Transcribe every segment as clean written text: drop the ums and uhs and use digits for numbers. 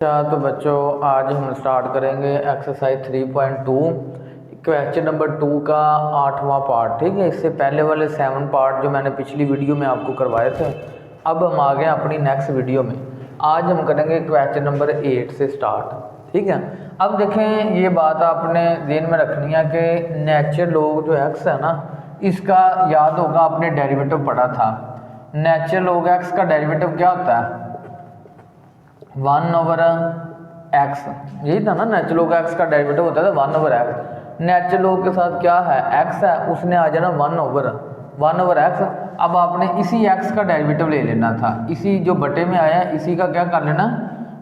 अच्छा तो बच्चों आज हम स्टार्ट करेंगे एक्सरसाइज 3.2 क्वेश्चन नंबर 2 का 8वां पार्ट। ठीक है, इससे पहले वाले 7 पार्ट जो मैंने पिछली वीडियो में आपको करवाए थे, अब हम आ गए अपनी नेक्स्ट वीडियो में। आज हम करेंगे क्वेश्चन नंबर 8 से स्टार्ट। ठीक है, अब देखें ये बात आपने ध्यान में रखनी है कि नेचुरल लॉग जो एक्स है ना, इसका याद होगा आपने डेरिवेटिव पढ़ा था। नेचुरल लॉग एक्स का डेरिवेटिव क्या होता है? 1/x, यही था ना। नेचुरल लॉग एक्स का डेरिवेटिव होता था 1/x। नेचुरल लॉग के साथ क्या है? x है, उसने आ जाना 1/x। अब आपने इसी x का डेरिवेटिव ले लेना था, इसी जो बटे में आया इसी का क्या कर लेना?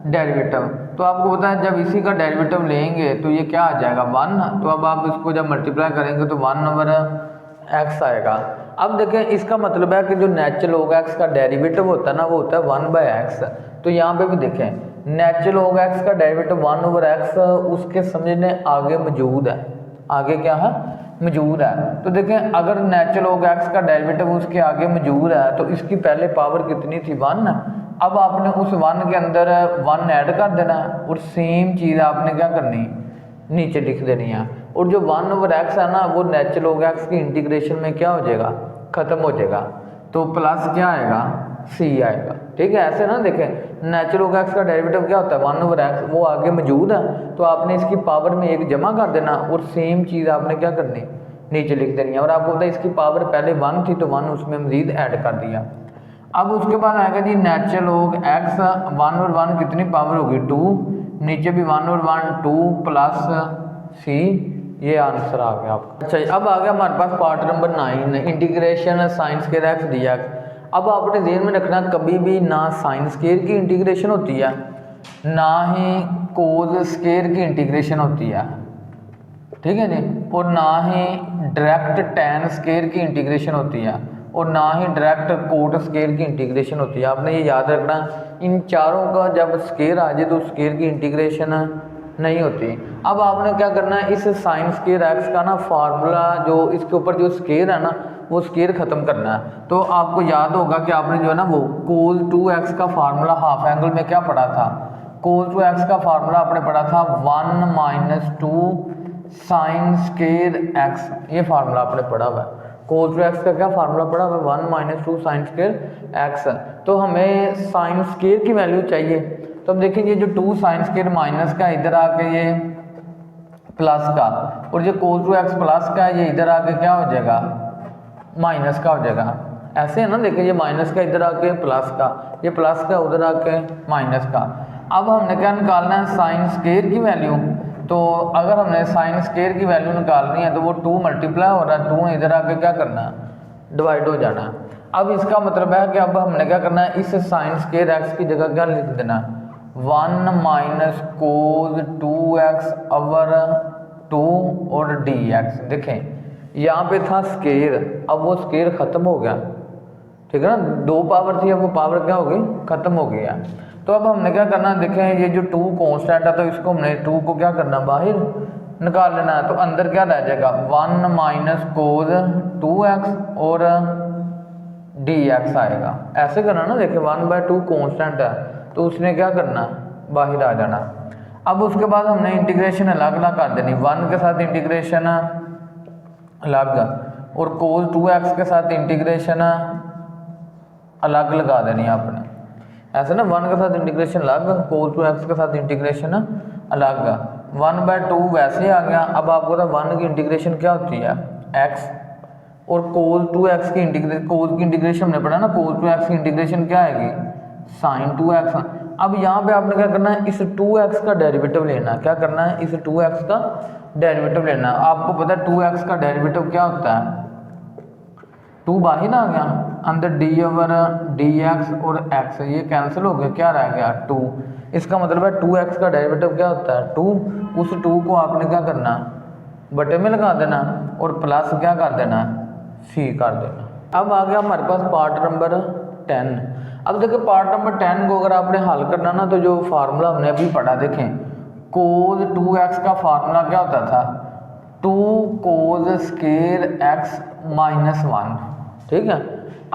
डेरिवेटिव। तो आपको पता है जब इसी का डेरिवेटिव लेंगे तो ये क्या आ जाएगा? 1। तो अब आप इसको जब मल्टीप्लाई करेंगे तो 1/x आएगा। अब देखें इसका मतलब है कि जो नेचुरल लॉग एक्स का डेरिवेटिव होता है ना, वो होता है 1/x। तो यहाँ पे भी देखें नेचुरल लॉग एक्स का डेरिवेटिव 1/x उसके समझने आगे मौजूद है। आगे क्या है? मौजूद है। तो देखें अगर नेचुरल लॉग एक्स का डेरिवेटिव उसके आगे मौजूद है तो इसकी पहले पावर कितनी थी? 1। अब आपने उस 1 के अंदर 1 ऐड कर देना है और सेम चीज़ आपने क्या करनी? नीचे लिख देनी है। और जो 1/x है ना, वो नेचुरल लॉग एक्स की इंटीग्रेशन में क्या हो जाएगा? खत्म हो जाएगा। तो प्लस क्या आएगा? c आएगा। ठीक है, ऐसे ना देखें नेचुरल लॉग एक्स का डेरिवेटिव क्या होता है? 1/x, वो आगे मौजूद है तो आपने इसकी पावर में 1 जमा कर देना और सेम चीज़ आपने क्या करनी? नीचे लिख देनी है। और आपको पता है इसकी पावर पहले 1 थी तो 1 उसमें मजीद ऐड कर दिया। अब उसके बाद आएगा जी नेचुरल लॉग एक्स, 1 और 1 कितनी पावर होगी? 2। नीचे भी 1 और 1 2 प्लस c, ये आंसर आ गया आपका। अच्छा, अब आ गया हमारे पास part number 9, integration sine square x dx। अब आपने ध्यान में रखना कभी भी ना साइन स्क्वायर की इंटीग्रेशन होती है, ना ही कोज स्क्वायर की इंटीग्रेशन होती है। ठीक है जी, और ना ही डायरेक्ट टैन स्क्वायर की इंटीग्रेशन होती है, और ना ही डायरेक्ट कोट स्क्वायर की इंटीग्रेशन होती है। आपने ये याद रखना, इन चारों का जब स्क्वायर आ जाए तो स्क्वायर की इंटीग्रेशन नहीं होती। अब आपने क्या करना है, इस साइन स्क्वायर एक्स का ना फार्मूला जो इसके ऊपर जो स्क्वायर है ना, वो स्क्वायर खत्म करना है। तो आपको याद होगा कि आपने जो है ना वो cos 2x का फार्मूला हाफ एंगल में क्या पढ़ा था? cos 2x का फार्मूला आपने पढ़ा था 1 - 2 साइन स्क्वायर एक्स। ये फार्मूला आपने पढ़ा हुआ है। cos 2x का क्या फार्मूला पढ़ा हुआ है? 1 - 2 साइन स्क्वायर एक्स। तो हमें साइन स्क्वायर की वैल्यू चाहिए। तो अब देखिए ये जो 2 साइन स्क्वायर माइनस का इधर आके ये प्लस का, और ये cos 2x प्लस का ये इधर आके क्या हो जाएगा? माइनस का हो जाएगा। ऐसे है ना, देखिए ये माइनस का इधर आके प्लस का, ये प्लस का उधर आके माइनस का। अब हमने क्या निकालना है? साइन स्क्वायर की वैल्यू। तो अगर हमने साइन स्क्वायर की वैल्यू निकालनी है तो वो 2 मल्टीप्लाई हो रहा है, 2 इधर आके क्या करना है? डिवाइड हो जाना है। अब इसका मतलब है कि अब हमने क्या करना है? इस साइन स्क्वायर एक्स की जगह क्या लिख देना है? 1 - cos 2x ओवर 2 और dx। देखें यहाँ पे था स्क्वायर, अब वो स्क्वायर खत्म हो गया। ठीक है ना, 2 पावर थी, अब वो पावर क्या हो गई? खत्म हो गया। तो अब हमने क्या करना है? देखें ये जो 2 कांस्टेंट है तो इसको हमने 2 को क्या करना? बाहर निकाल लेना है। तो अंदर क्या रह जाएगा? 1 - cos 2x और dx आएगा। ऐसे करना ना, देखिए 1/2 कांस्टेंट है तो उसने क्या करना? बाहर आ जाना। अब उसके बाद हमने इंटीग्रेशन अलग अलग कर देनी, 1 के साथ इंटीग्रेशन अलग और cos 2x के साथ इंटीग्रेशन अलग लगा देनी है आपने। ऐसे ना 1 के साथ इंटीग्रेशन अलग, cos 2x के साथ इंटीग्रेशन अलग। 1/2 वैसे आ गया। अब आपको पता 1 की इंटीग्रेशन क्या होती है? x, और cos 2x की इंटीग्रेशन हमने पढ़ा ना, cos 2x की इंटीग्रेशन क्या आएगी? sin 2x। अब यहाँ पे आपने क्या करना है? इस 2x का डेरिवेटिव लेना है। क्या करना है? इस 2x का डेरिवेटिव लेना है। आपको पता है 2x का डेरिवेटिव क्या होता है? 2 बाहर आ गया, अंदर d/dx और x, ये कैंसिल हो गया, क्या रह गया? 2। इसका मतलब है 2x का डेरिवेटिव क्या होता है? 2। उस 2 को आपने क्या करना? बटे में लगा देना और प्लस क्या कर देना? c कर देना। अब आ गया हमारे पास पार्ट नंबर 10। अब देखिए पार्ट नंबर 10 को अगर आपने हल करना ना, तो जो फार्मूला हमने अभी पढ़ा, देखें cos 2x का फार्मूला क्या होता था? 2 cos स्क्वायर x - 1। ठीक है,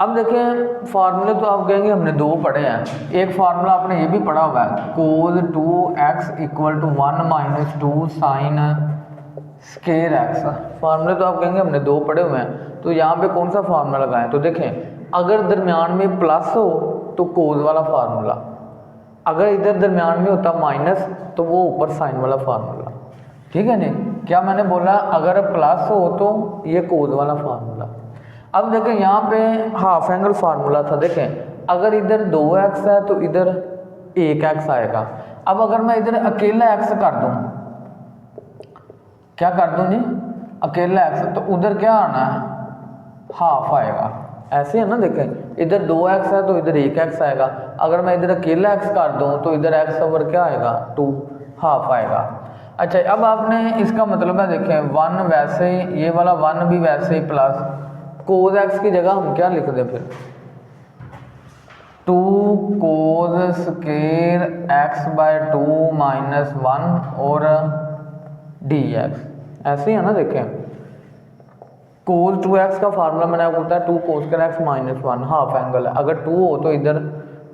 अब देखें फार्मूले तो आप कहेंगे हमने दो पढ़े हैं, एक फार्मूला आपने ये भी पढ़ा हुआ है cos 2x equal to 1 minus 2 sine square x. फार्मूले तो आप कहेंगे हमने दो पढ़े हुए हैं, तो यहाँ पे कौन सा फार्मूला लगाएं? तो देखें अगर दरमियान में प्लस हो तो कोस वाला फार्मूला, अगर इधर दरमियान में होता माइनस तो वो ऊपर साइन वाला फार्मूला। ठीक है नहीं, क्या मैंने बोला? अगर प्लस हो तो ये कोस वाला फार्मूला। अब देखें यहाँ पे हाफ एंगल फार्मूला था, देखें अगर इधर 2x है तो इधर 1x आएगा। अब अगर मैं इधर अकेला x कर दूं, क्या कर दूं जी, अकेला x, तो उधर क्या आना है? हाफ आएगा। ऐसे है ना, देखें इधर 2x है तो इधर 1x आएगा। अगर मैं इधर अकेला x कर दूं तो इधर x ओवर क्या आएगा? 2 हाफ आएगा। अच्छा, अब आपने इसका मतलब है देखें 1 वैसे ही, ये वाला 1 भी वैसे ही प्लस कोस x की जगह हम क्या लिख दें फिर? 2 cos square x by 2 minus 1 और dx। ऐसे ही है ना, देखें कोस 2x का फार्मूला मैंने आपको बताया 2 cos square x minus 1 half angle है। अगर 2 हो तो इधर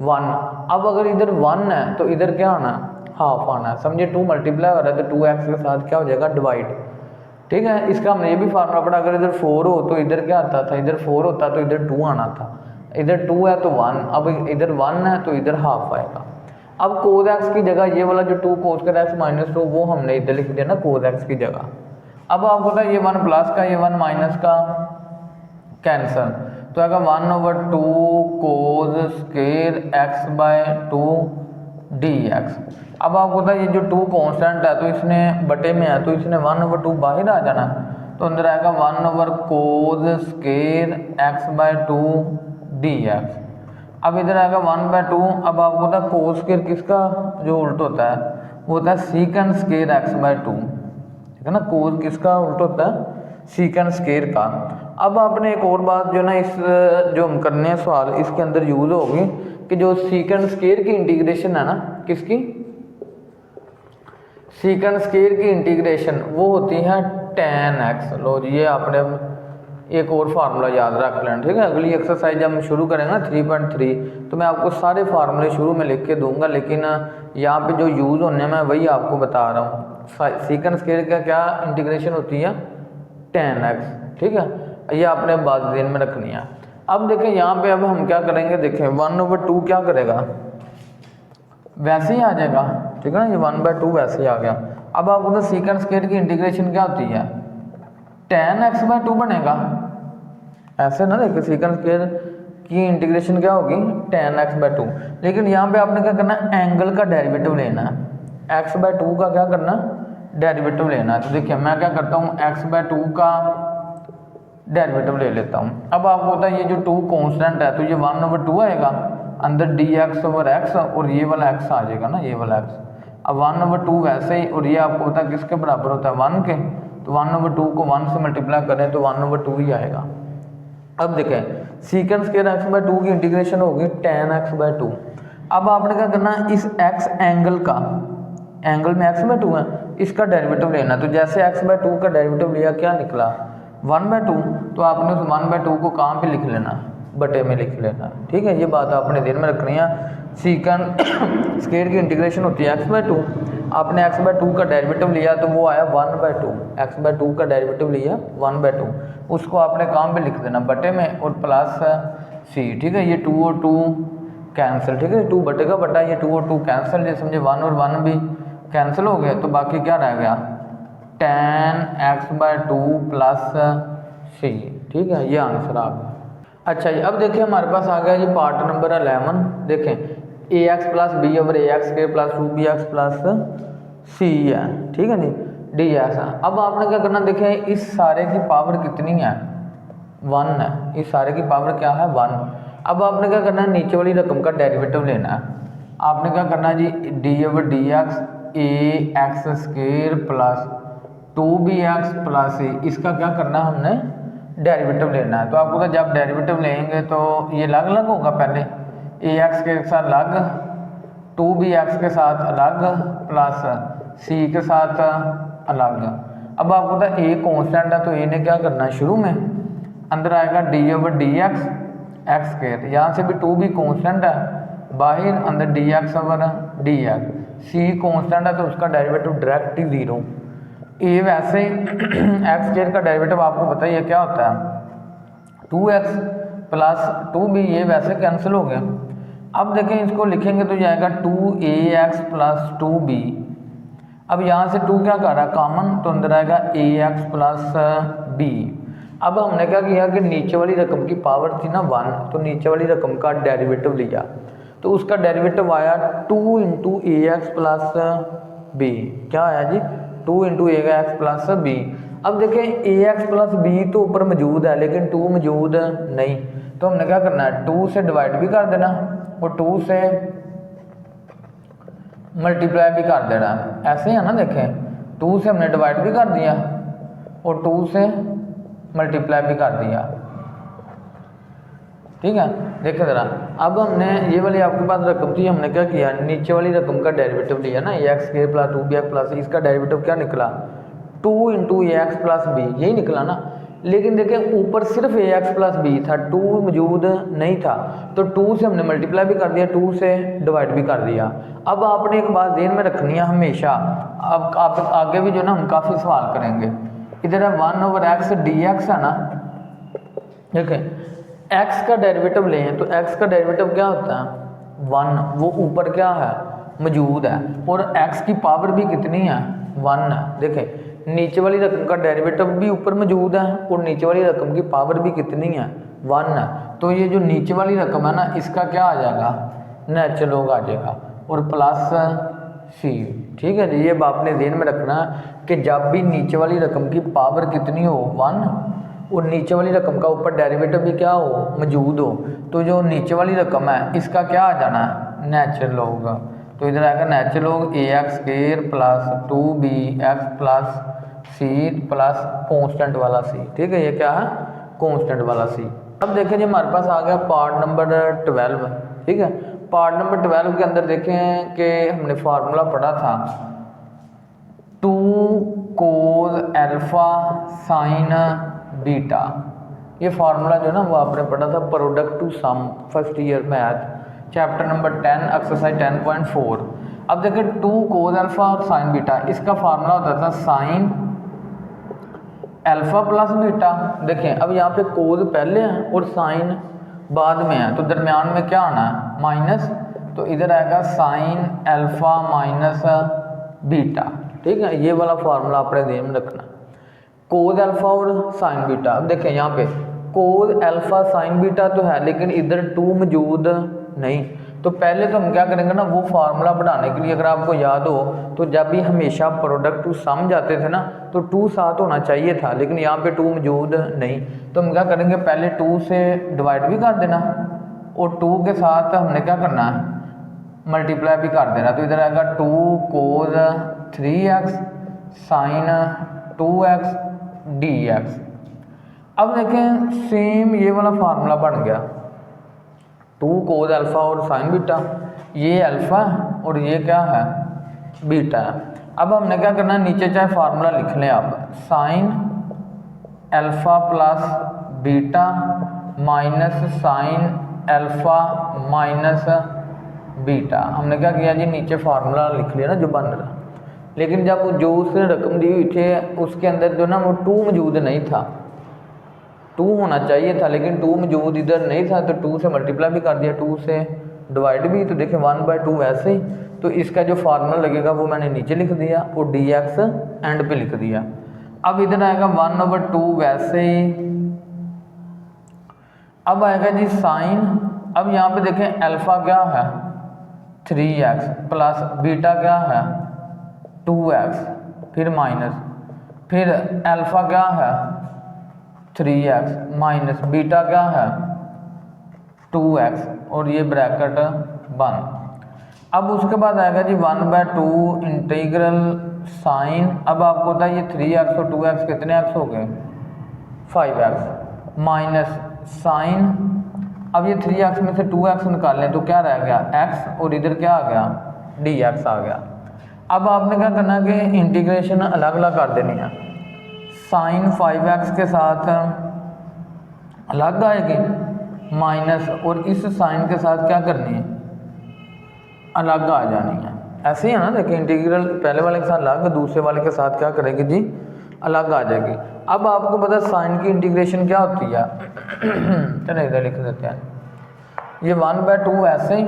1। अब अगर इधर 1 है तो इधर क्या आना है? हाफ आना है। समझिए 2 मल्टीप्लाई हो रहा है तो 2x के साथ क्या हो जाएगा? डिवाइड। ठीक है, इसका हमने ये भी फार्मूला पढ़ा, अगर इधर 4 हो तो इधर क्या आता था? इधर 4 होता तो इधर 2 आना था। इधर 2 है तो 1, अब इधर 1 है तो इधर हाफ आएगा। अब कोस x की जगह ये वाला जो 2 कोस स्केर x माइनस 2 वो हमने इधर लिख दिया ना कोस x की जगह। अब आपको पता है ये 1 प्लस का ये 1 माइनस का कैंसल, तो आएगा 1 over 2 cos square x by 2 dx। अब आपको पता है ये जो 2 कांस्टेंट है तो इसने बटे में है तो इसने 1 ओवर 2 बाहर आ जाना, तो अंदर आएगा 1 over cos square x by 2 dx। अब इधर आएगा 1 बाय 2। अब आपको पता है कोस स्केर किसका जो उल्ट होता है? वो होता है सीकन स्केर x बाय 2। ठीक है ना, कोस किसका उल्ट होता है? सीकन स्केर का। अब आपने एक और बात जो ना इस जो हम करने हैं सवाल इसके अंदर यूज होगी कि जो सीकन स्केर की इंटीग्रेशन है ना, किसकी? सीकन स्केर की इंटीग्रेशन वो होती है tan x। लो जी, ये आपने एक और फार्मूला याद रख लेना। ठीक है, अगली एक्सरसाइज जब हम शुरू करेंगे ना 3.3 तो मैं आपको सारे फार्मूले शुरू में लिख के दूंगा, लेकिन यहाँ पे जो यूज़ होने मैं वही आपको बता रहा हूँ। सीकन स्केर का क्या इंटीग्रेशन होती है? tan x। ठीक है, ये आपने बात ध्यान में रखनी है। अब देखें यहाँ पे अब हम क्या करेंगे, देखें 1 ओवर 2 क्या करेगा? वैसे ही आ जाएगा। ठीक है ना, ये 1 बाय 2 वैसे ही आ गया। अब आपको तो सीकन स्केर की इंटीग्रेशन क्या होती है? tan x बाय 2 बनेगा। ऐसे ना, देखिए सीकन स्केर की इंटीग्रेशन क्या होगी? tan x by 2। लेकिन यहाँ पे आपने क्या करना है? एंगल का डेरिवेटिव लेना है। x बाय 2 का क्या करना? डेरिवेटिव लेना है। तो देखिए मैं क्या करता हूँ, x बाय 2 का डेरिवेटिव ले लेता हूँ। अब आपको पता है ये जो 2 कांस्टेंट है तो ये 1 ओवर 2 आएगा, अंदर dx ओवर x और ये वाला x आ जाएगा ना, ये वाला x। अब 1 ओवर 2 वैसे ही, और ये आपको पता है किसके बराबर होता है? 1 के। तो 1 ओवर 2 को 1 से मल्टीप्लाई करें तो 1 ओवर 2 ही आएगा। अब देखें सीकन स्केर x बाय 2 की इंटीग्रेशन होगी tan x बाय 2। अब आपने क्या करना है? इस x एंगल का, एंगल में x बाय 2 है, इसका डेरिवेटिव लेना। तो जैसे x बाय 2 का डेरिवेटिव लिया, क्या निकला? 1 बाय 2। तो आपने उस 1 बाय 2 को कहाँ पे लिख लेना? बटे में लिख लेना। ठीक है, ये बात आपने ध्यान में रखनी है। सीकन स्केर की इंटीग्रेशन होती है x बाय 2, आपने x बाय 2 का डेरिवेटिव लिया तो वो आया 1 बाय 2। x बाय 2 का डेरिवेटिव लिया 1 बाय 2, उसको आपने कहाँ पे लिख देना? बटे में, और प्लस c। ठीक है, ये 2 और 2 कैंसिल। ठीक है, 2 बटे का बटा, ये 2 और 2 कैंसिल, ये समझे 1 और 1 भी कैंसिल हो गया, तो बाकी क्या रह गया? tan x by 2 plus c। ठीक है, ये आंसर आ गया। अच्छा जी, अब देखिए हमारे पास आ गया जी पार्ट नंबर 11। देखें ax plus b over ax square plus 2bx plus c है। ठीक है जी, dx है। अब आपने क्या करना, देखें इस सारे की पावर कितनी है? 1 है। इस सारे की पावर क्या है? 1। अब आपने क्या करना है? नीचे वाली रकम का डेरिवेटिव लेना है। आपने क्या करना है जी? d over dx ax square plus 2bx plus c, इसका क्या करना है? हमने डेरिवेटिव लेना है। तो आपको तो जब डेरिवेटिव लेंगे तो ये अलग अलग होगा, पहले ax के साथ अलग, 2bx के साथ अलग, प्लस c के साथ अलग। अब आपको पता a कांस्टेंट है तो a ने क्या करना है? शुरू में अंदर आएगा d over dx x square, यहाँ से भी 2 भी कॉन्स्टेंट है, बाहर अंदर d x over d x, c constant है तो उसका डेरिवेटिव डायरेक्ट ही 0। ए वैसे एक्स स्क्वायर का डेरिवेटिव आपको पता ही है क्या होता है 2x प्लस 2b, ये वैसे कैंसिल हो गया। अब देखें इसको लिखेंगे तो जाएगा 2ax प्लस 2b। अब यहाँ से 2 क्या कर रहा है कॉमन, तो अंदर आएगा ax प्लस b। अब हमने क्या किया कि नीचे वाली रकम की पावर थी ना 1, तो नीचे वाली रकम का डेरिवेटिव लिया, तो उसका डेरिवेटिव आया 2 into a x plus B. क्या आया जी 2 into a x plus B. अब देखें ए एक्स प्लस बी तो ऊपर मौजूद है लेकिन 2 मौजूद नहीं, तो हमने क्या करना है 2 से डिवाइड भी कर देना और 2 से मल्टीप्लाई भी कर देना। ऐसे ही है ना, देखें 2 से हमने डिवाइड भी कर दिया और 2 से मल्टीप्लाई भी कर दिया। ठीक है, देखो ज़रा, अब हमने ये वाली आपके पास रकम थी, हमने क्या किया नीचे वाली रकम का डेरिवेटिव लिया ना, a x square plus 2b x plus, इसका डेरिवेटिव क्या निकला 2 into a x plus b, यही निकला ना। लेकिन देखें ऊपर सिर्फ ए एक्स प्लस बी था, 2 मौजूद नहीं था, तो 2 से हमने मल्टीप्लाई भी कर दिया, 2 से डिवाइड भी कर दिया। अब आपने एक बात ध्यान में रखनी है हमेशा, अब आप आगे भी जो ना हम काफ़ी सवाल करेंगे। इधर है 1 ओवर एक्स डी एक्स है ना, देखें x का डेरिवेटिव लें तो x का डेरिवेटिव क्या होता है 1, वो ऊपर क्या है मौजूद है, और x की पावर भी कितनी है 1 है। देखें नीचे वाली रकम का डेरिवेटिव भी ऊपर मौजूद है और नीचे वाली रकम की पावर भी कितनी है 1 है, तो ये जो नीचे वाली रकम है ना इसका क्या आ जाएगा नेचुरल लॉग आ जाएगा और प्लस सी। ठीक है जी, ये आपने ध्यान में रखना है कि जब भी नीचे वाली रकम की पावर कितनी हो 1 और नीचे वाली रकम का ऊपर डेरिवेटिव भी क्या हो मौजूद हो, तो जो नीचे वाली रकम है इसका क्या आ जाना है नेचुरल लॉग। तो इधर आएगा natural log a x square plus 2b x plus c plus constant वाला सी। ठीक है, ये क्या है कॉन्स्टेंट वाला सी। अब देखें जी हमारे पास आ गया पार्ट नंबर 12। ठीक है, पार्ट नंबर 12 के अंदर देखें कि हमने फार्मूला पढ़ा था 2 cos अल्फा साइन बीटा। ये फार्मूला जो ना वो आपने पढ़ा था product to sum first year math chapter number 10 exercise 10.4। अब देखें 2 cos अल्फा और साइन बीटा, इसका फार्मूला होता था साइन अल्फा प्लस बीटा। देखें अब यहाँ पे cos पहले है और साइन बाद में है, तो दरमियान में क्या आना है माइनस, तो इधर आएगा साइन अल्फा माइनस बीटा। ठीक है, ये वाला फार्मूला आपने ध्यान में रखना cos अल्फा और साइन बीटा। अब देखें यहाँ पे cos अल्फा साइन बीटा तो है लेकिन इधर 2 मौजूद नहीं, तो पहले तो हम क्या करेंगे ना वो फार्मूला बढ़ाने के लिए, अगर आपको याद हो तो जब भी हमेशा प्रोडक्ट टू सम जाते थे ना तो 2 साथ होना चाहिए था, लेकिन यहाँ पे 2 मौजूद नहीं, तो हम क्या करेंगे पहले 2 से डिवाइड भी कर देना और 2 के साथ हमने क्या करना है मल्टीप्लाई भी कर देना। तो इधर आएगा 2 cos 3x sign 2x dx। अब देखें सेम ये वाला फार्मूला बन गया 2 cos अल्फा और साइन बीटा, ये अल्फा और ये क्या है बीटा है। अब हमने क्या करना है नीचे चाहे फार्मूला लिख लें आप, sine alpha plus beta minus sine alpha minus beta. हमने क्या किया जी नीचे फार्मूला लिख लिया ना जो बन रहा, लेकिन जब जो उसने रकम दी हुई थी उसके अंदर जो ना वो 2 मौजूद नहीं था, 2 होना चाहिए था लेकिन 2 मौजूद इधर नहीं था, तो 2 से मल्टीप्लाई भी कर दिया, 2 से डिवाइड भी, तो देखिए 1/2 वैसे ही, तो इसका जो फार्मूला लगेगा वो मैंने नीचे लिख दिया और dx एंड पे लिख दिया। अब इधर आएगा 1/2 वैसे ही। अब आएगा जी साइन, अब यहाँ पे देखें अल्फा क्या है 3x प्लस बीटा क्या है 2x, फिर माइनस, फिर अल्फा क्या है 3x माइनस बीटा क्या है 2x और ये ब्रैकेट बंद। अब उसके बाद आएगा जी 1/2 इंटीग्रल साइन, अब आपको पता है ये 3x और 2x कितने x हो गए 5x माइनस साइन, अब ये 3x में से 2x निकाल लें तो क्या रह गया x और इधर क्या आ गया dx आ गया। अब आपने क्या करना है कि इंटीग्रेशन अलग अलग कर देनी है, साइन 5x के साथ अलग आएगी माइनस और इस साइन के साथ क्या करनी है, अलग आ जानी है। ऐसे ही है ना, देखिए इंटीग्रल पहले वाले के साथ अलग, दूसरे वाले के साथ क्या करेगी जी, अलग आ जाएगी। अब आपको पता है साइन की इंटीग्रेशन क्या होती है, चलो इधर लिख देते हैं, ये 1/2 ऐसे ही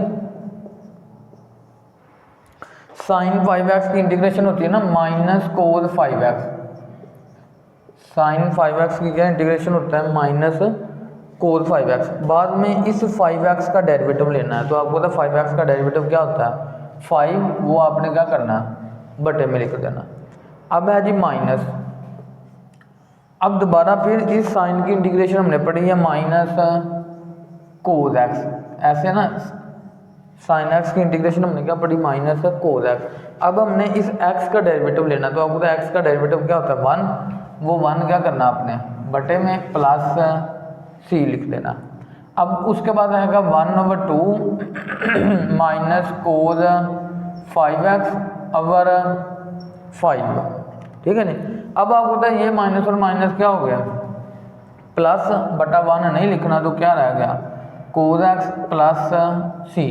साइन 5x की इंटीग्रेशन होती है ना minus cos 5x, sign 5x की क्या इंटीग्रेशन होता है माइनस कोस 5x। बाद में इस 5x का डेरिवेटिव लेना है, तो आपको पता 5x का डेरिवेटिव क्या होता है 5, वो आपने क्या करना है बटे में लिख देना। अब है जी माइनस, अब दोबारा फिर इस साइन की इंटीग्रेशन हमने पढ़ी है माइनस कोस x, ऐसे ना साइन x की इंटीग्रेशन हमने क्या पढ़ी माइनस कोस x। अब हमने इस x का डेरिवेटिव लेना, तो आपको x का डेरिवेटिव क्या होता है 1, वो 1 क्या करना आपने बटे में प्लस c लिख देना। अब उसके बाद आएगा 1/2 माइनस कोस 5x ओवर 5, ठीक है नहीं। अब आपको पता है ये माइनस और माइनस क्या हो गया प्लस बटा 1 नहीं लिखना, तो क्या रह गया कोस x प्लस c।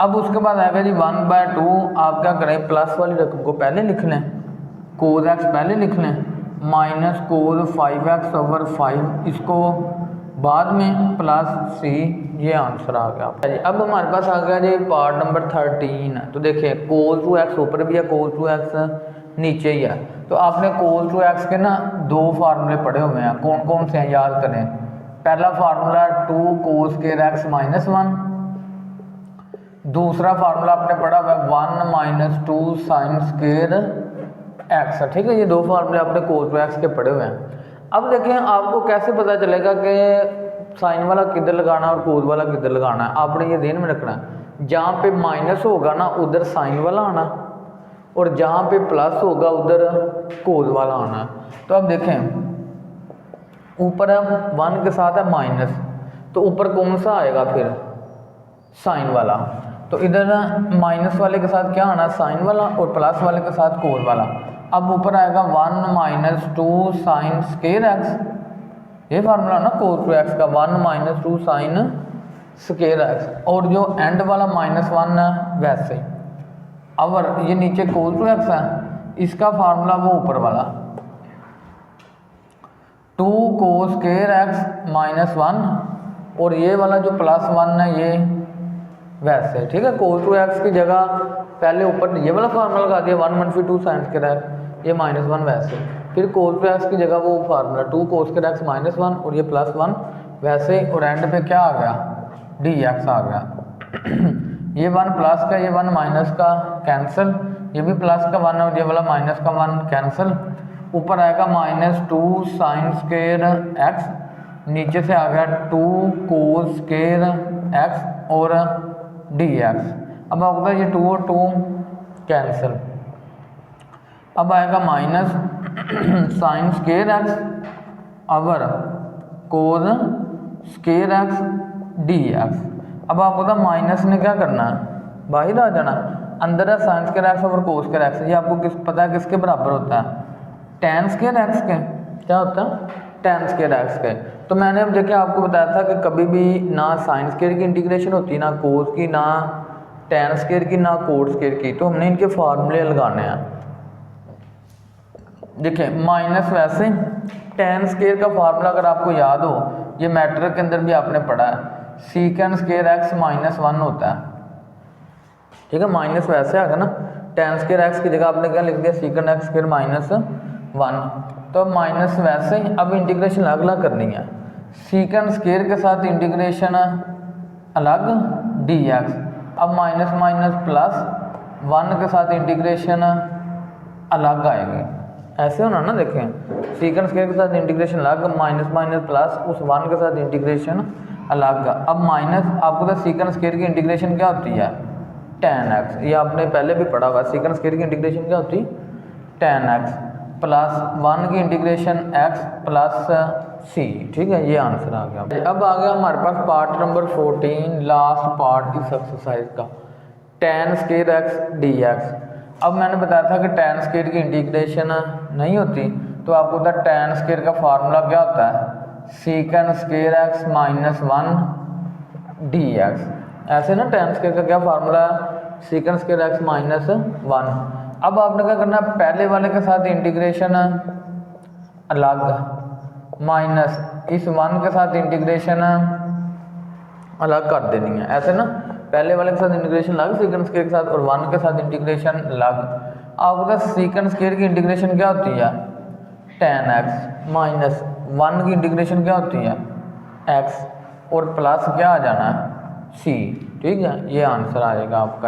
अब उसके बाद आएगा जी 1/2, आप क्या करें प्लस वाली रकम को पहले लिख लें, कोस x पहले लिख लें, माइनस कोस 5x ओवर 5 इसको बाद में प्लस c, ये आंसर आ गया। अब हमारे पास आ गया जी पार्ट नंबर 13। तो देखिए कोस 2x ऊपर भी है, कोस 2x नीचे ही है। तो आपने कोस 2x के ना 2 फार्मूले पढ़े हुए हैं, कौन कौन से हैं याद करें। पहला formula 2 cos square x minus 1, दूसरा फार्मूला आपने पढ़ा हुआ है 1 माइनस 2 साइन स्क्वायर x, ठीक है। ये 2 फार्मूले आपने कोस 2x के पढ़े हुए हैं। अब देखें आपको कैसे पता चलेगा कि साइन वाला किधर लगाना और कोस वाला किधर लगाना है, आपने ये ध्यान में रखना है। जहाँ पे माइनस होगा ना उधर साइन वाला आना, और जहाँ पे प्लस होगा उधर कोस वाला आना। तो अब देखें ऊपर है 1 के साथ है माइनस, तो ऊपर कौन सा आएगा फिर साइन वाला, तो इधर माइनस वाले के साथ क्या आना साइन वाला, और प्लस वाले के साथ कोस वाला। अब ऊपर आएगा 1 माइनस 2 साइन स्क्वायर x, ये फार्मूला ना कोस 2x का 1 माइनस 2 साइन स्क्वायर x, और जो एंड वाला -1 है वैसे। अब ये नीचे कोस 2x है, इसका फार्मूला वो ऊपर वाला 2 कोस स्क्वायर x माइनस 1, और ये वाला जो +1 है ये वैसे, ठीक है। कोस 2x की जगह पहले ऊपर ये वाला फार्मूला लगा दिया 1 - 2 साइन स्क्वायर x, ये -1 वैसे। फिर कोस 2x की जगह वो फार्मूला 2 कोस स्क्वायर x -1 और ये +1 वैसे, और एंड पे क्या आ गया dx आ गया। ये 1 प्लस का, ये 1 माइनस का कैंसिल, ये भी प्लस का 1 और ये वाला माइनस का 1 कैंसिल। ऊपर आएगा -2 साइन स्क्वायर x, नीचे से आ गया 2 कोस स्क्वायर x और dx। अब आपको ये 2 और 2 कैंसिल। अब आएगा minus sine square x over cos square x dx। अब आपको पता माइनस ने क्या करना है बाहर आ जाना, अंदर है sine square x over cos square x। ये आपको पता है किसके बराबर होता है tan स्क्वायर x के, क्या होता है tan स्क्वायर x के। तो मैंने अब देखिए आपको बताया था कि कभी भी ना साइन स्क्वायर की इंटीग्रेशन होती, ना कोस की, ना tan स्क्वायर की, ना कोट स्क्वायर की। तो हमने इनके फार्मूले लगाने हैं। देखिए माइनस वैसे tan स्क्वायर का फार्मूला अगर आपको याद हो, ये मैट्रिक के अंदर भी आपने पढ़ा है, सीकेंड स्क्वायर x -1 होता है, ठीक है। माइनस वैसे आ गया ना, tan स्क्वायर x की जगह आपने क्या लिख दिया सीकेंड x स्क्वायर -1। तो माइनस वैसे ही अब इंटीग्रेशन अलग अलग करनी है, सीकेंड स्क्वायर के साथ इंटीग्रेशन अलग dx। अब माइनस माइनस प्लस 1 के साथ इंटीग्रेशन अलग आएगी, ऐसे होना ना। देखें सीकेंड स्क्वायर के साथ इंटीग्रेशन अलग, माइनस माइनस प्लस उस 1 के साथ इंटीग्रेशन अलग। अब माइनस आपको तो सीकेंड स्क्वायर की इंटीग्रेशन क्या होती है tan x, ये आपने पहले भी पढ़ा हुआ। सीकेंड स्क्वायर की इंटीग्रेशन क्या होती tan x प्लस 1 की इंटीग्रेशन x प्लस c, ठीक है। ये आंसर आ गया। अब आ गया हमारे पास पार्ट नंबर 14, लास्ट पार्ट इस एक्सरसाइज का, tan स्क्वायर x dx। अब मैंने बताया था कि tan स्क्वायर की इंटीग्रेशन नहीं होती, तो आपको पता tan स्क्वायर का फार्मूला क्या होता है secant square x -1 D x. ऐसे ना tan स्क्वायर का क्या फार्मूला है, सीकन स्क्वायर एक्स माइनस 1। अब आपने क्या करना है, पहले वाले के साथ इंटीग्रेशन अलग माइनस इस 1 के साथ इंटीग्रेशन अलग कर देनी है। ऐसे ना पहले वाले के साथ इंटीग्रेशन अलग सीकन स्क्वायर के साथ, और 1 के साथ इंटीग्रेशन अलग। आपको पता है सीकन स्क्वायर की इंटीग्रेशन क्या होती है, tan एक्स माइनस 1 की इंटीग्रेशन क्या होती है, x, और प्लस क्या आ जाना है c। ठीक है, ये आंसर आएगा आपका।